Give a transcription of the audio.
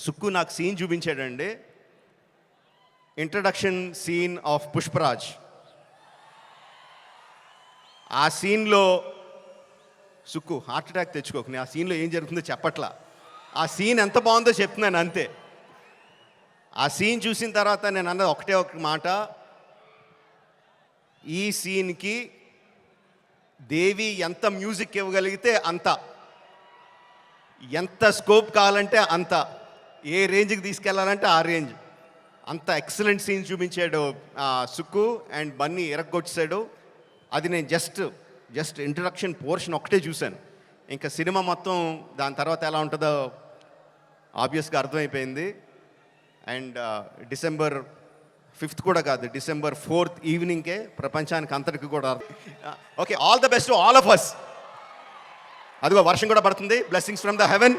సుక్కు నాకు సీన్ చూపించాడండి. Introduction scene of Pushparaj. ఆ సీన్లో సుక్కు హార్ట్ అటాక్ తెచ్చుకోకు, నేను ఆ సీన్లో ఏం జరుగుతుందో చెప్పట్లా. ఆ సీన్ ఎంత బాగుందో చెప్తున్నాను అంతే. ఆ సీన్ చూసిన తర్వాత నేను అన్నది ఒకటే ఒక మాట, ఈ సీన్కి దేవి ఎంత మ్యూజిక్ ఇవ్వగలిగితే అంత, ఎంత స్కోప్ కావాలంటే అంత, ఏ రేంజ్కి తీసుకెళ్లాలంటే ఆ రేంజ్, అంత ఎక్సలెంట్ సీన్ చూపించాడు సుక్కు. అండ్ బన్నీ ఇరగొచ్చాడు. అది నేను జస్ట్ ఇంట్రడక్షన్ పోర్షన్ ఒకటే చూశాను. ఇంకా సినిమా మొత్తం దాని తర్వాత ఎలా ఉంటుందో ఆబ్వియస్గా అర్థమైపోయింది. అండ్ December 5th కూడా కాదు, December 4th ఈవినింగ్కే ప్రపంచానికి అంతటికి కూడా. Okay, all the best to all of us. అదిగో వర్షం కూడా పడుతుంది. Blessings from the haven.